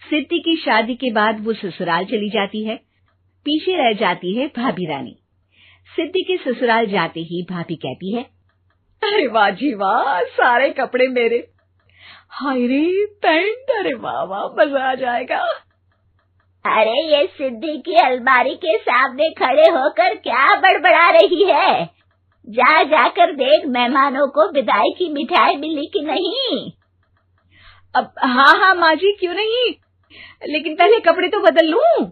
सिद्धि की शादी के बाद वो ससुराल चली जाती है। पीछे रह जाती है भाभी रानी। सिद्धि के ससुराल जाते ही भाभी कहती है, अरे वाह जी वाह, सारे कपड़े मेरे। हाय रे पैंट, अरे वाह वाह, मजा आ जाएगा। अरे ये सिद्धि की अलमारी के सामने खड़े होकर क्या बड़बड़ा रही है? जाकर देख मेहमानों को विदाई की मिठाई मिली कि नहीं। अब हाँ माँ जी, क्यों नहीं, लेकिन पहले कपड़े तो बदल लूं।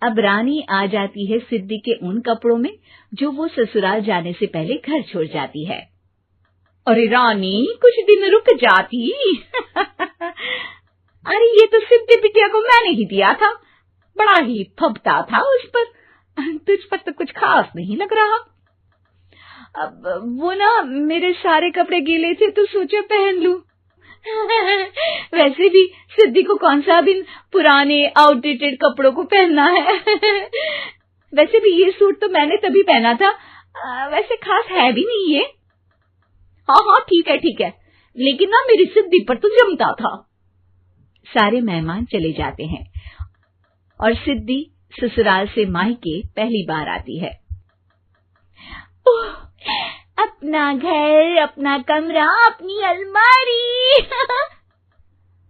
अब रानी आ जाती है सिद्धि के उन कपड़ों में जो वो ससुराल जाने से पहले घर छोड़ जाती है। अरे रानी, कुछ दिन रुक जाती। अरे ये तो सिद्धि बिटिया को मैंने ही दिया था, बड़ा ही फबता था उस पर, तुझ पर तो कुछ खास नहीं लग रहा। अब वो ना मेरे सारे कपड़े गीले थे तो सोचा पहन लूं। वैसे भी सिद्धि को कौन सा भी पुराने आउटडेटेड कपड़ों को पहनना है। वैसे भी ये सूट तो मैंने तभी पहना था, वैसे खास है भी नहीं ये। हाँ ठीक है, लेकिन ना मेरी सिद्धि पर तो जमता था। सारे मेहमान चले जाते हैं और सिद्धि ससुराल से मायके पहली बार आती है। अपना घर, अपना कमरा, अपनी अलमारी।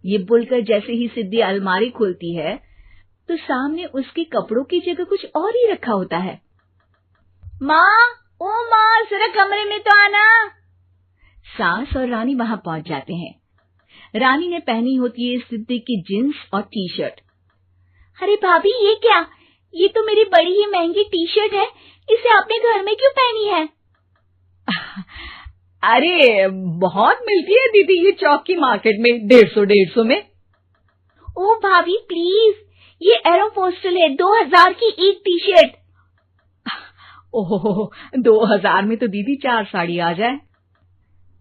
ये बोलकर जैसे ही सिद्धि अलमारी खोलती है तो सामने उसके कपड़ों की जगह कुछ और ही रखा होता है। माँ, जरा कमरे में तो आना। सास और रानी वहां पहुंच जाते हैं। रानी ने पहनी होती है सिद्धि की जींस और टी शर्ट। अरे भाभी, ये क्या? ये तो मेरी बड़ी ही महंगी टी शर्ट है, इसे आपने घर में क्यों पहनी है? अरे बहुत मिलती है दीदी ये चौक की मार्केट में, 150 में। ओ भाभी प्लीज, ये एरोपोस्टल है, 2000 की एक टी शर्ट। ओहो, 2000 में तो दीदी 4 साड़ी आ जाए।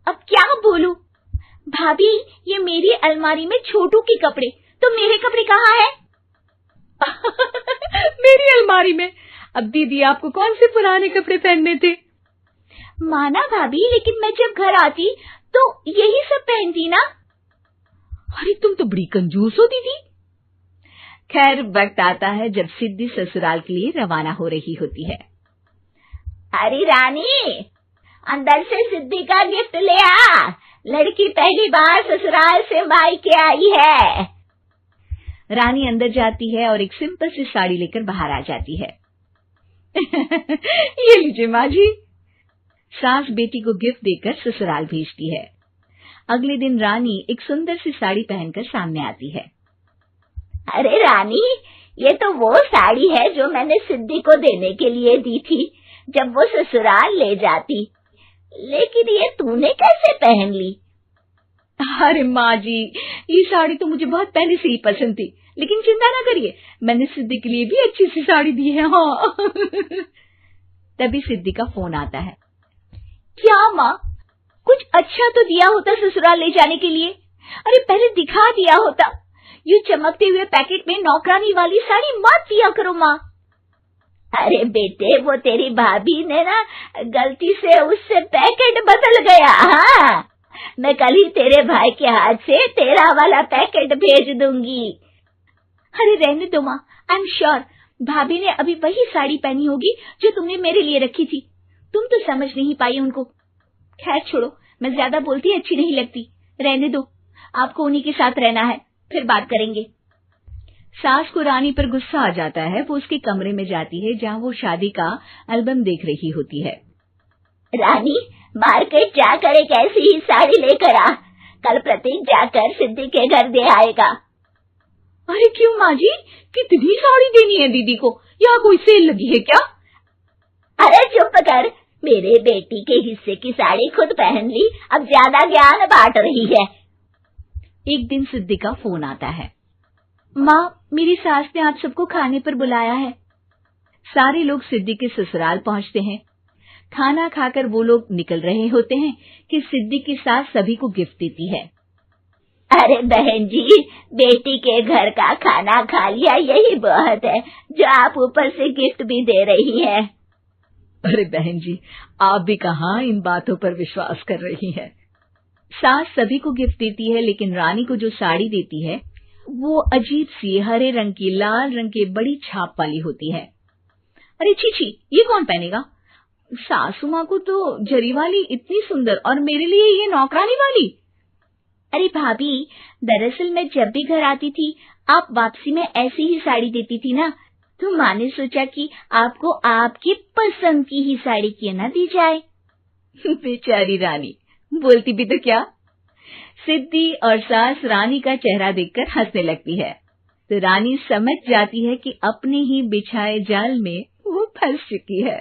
अब क्या बोलूं? भाभी, ये मेरी अलमारी में छोटू के कपड़े, तो मेरे कपड़े कहाँ हैं? मेरी अलमारी में? अब दीदी आपको कौन से पुराने कपड़े पहनने थे? माना भाभी, लेकिन मैं जब घर आती तो यही सब पहनती ना। अरे तुम तो बड़ी कंजूस हो दीदी। खैर, वक्त आता है जब सिद्धि ससुराल के लिए रवाना हो रही होती है। अरे रानी, अंदर से सिद्धि का गिफ्ट ले आ, लड़की पहली बार ससुराल से मायके आई है। रानी अंदर जाती है और एक सिंपल सी साड़ी लेकर बाहर आ जाती है। ये लीजिए माँ जी। सास बेटी को गिफ्ट देकर ससुराल भेजती है। अगले दिन रानी एक सुंदर सी साड़ी पहनकर सामने आती है। अरे रानी, ये तो वो साड़ी है जो मैंने सिद्धि को देने के लिए दी थी जब वो ससुराल ले जाती, लेकिन ये तूने कैसे पहन ली? अरे माँ जी, ये साड़ी तो मुझे बहुत पहले से ही पसंद थी, लेकिन चिंता ना करिए, मैंने सिद्धि के लिए भी अच्छी सी साड़ी दी है। हाँ। तभी सिद्धि का फोन आता है। क्या माँ, कुछ अच्छा तो दिया होता ससुराल ले जाने के लिए। अरे पहले दिखा दिया होता। यूं चमकते हुए पैकेट में नौकरानी वाली साड़ी मत दिया करो माँ। अरे बेटे, वो तेरी भाभी ने ना गलती से उससे पैकेट बदल गया। हाँ, मैं कल ही तेरे भाई के हाथ से तेरा वाला पैकेट भेज दूंगी। अरे रहने दो माँ, आई एम श्योर भाभी ने अभी वही साड़ी पहनी होगी जो तुमने मेरे लिए रखी थी। तुम तो समझ नहीं पाई उनको। खैर छोड़ो, मैं ज्यादा बोलती अच्छी नहीं लगती, रहने दो, आपको उन्हीं के साथ रहना है, फिर बात करेंगे। सास को रानी पर गुस्सा आ जाता है। वो उसके कमरे में जाती है जहाँ वो शादी का एल्बम देख रही होती है। रानी, मार्केट जाकर एक ऐसी ही साड़ी लेकर आ, कल प्रतीक जाकर सिद्धि के घर दे आएगा। अरे क्यों माँ जी, कितनी साड़ी देनी है दीदी को? यहाँ कोई सेल लगी है क्या? अरे चुप कर, मेरे बेटी के हिस्से की साड़ी खुद पहन ली, अब ज्यादा ज्ञान बांट रही है। एक दिन सिद्धि का फोन आता है। माँ, मेरी सास ने आप सबको खाने पर बुलाया है। सारे लोग सिद्धि के ससुराल पहुंचते हैं। खाना खाकर वो लोग निकल रहे होते हैं कि सिद्धि की सास सभी को गिफ्ट देती है। अरे बहन जी, बेटी के घर का खाना खा लिया, यही बहुत है जो आप ऊपर से गिफ्ट भी दे रही है। अरे बहन जी, आप भी कहाँ इन बातों पर विश्वास कर रही हैं। सास सभी को गिफ्ट देती है, लेकिन रानी को जो साड़ी देती है वो अजीब सी हरे रंग की लाल रंग के बड़ी छाप वाली होती है। अरे छी, ये कौन पहनेगा? सासू माँ को तो जरी वाली इतनी सुंदर, और मेरे लिए ये नौकरानी वाली। अरे भाभी, दरअसल मैं जब भी घर आती थी आप वापसी में ऐसी ही साड़ी देती थी ना, तो माँ ने सोचा कि आपको आपकी पसंद की ही साड़ी क्यों ना दी जाए। बेचारी रानी, बोलती भी तो क्या। सिद्धि और सास रानी का चेहरा देखकर हंसने लगती है, तो रानी समझ जाती है कि अपने ही बिछाए जाल में वो फंस चुकी है।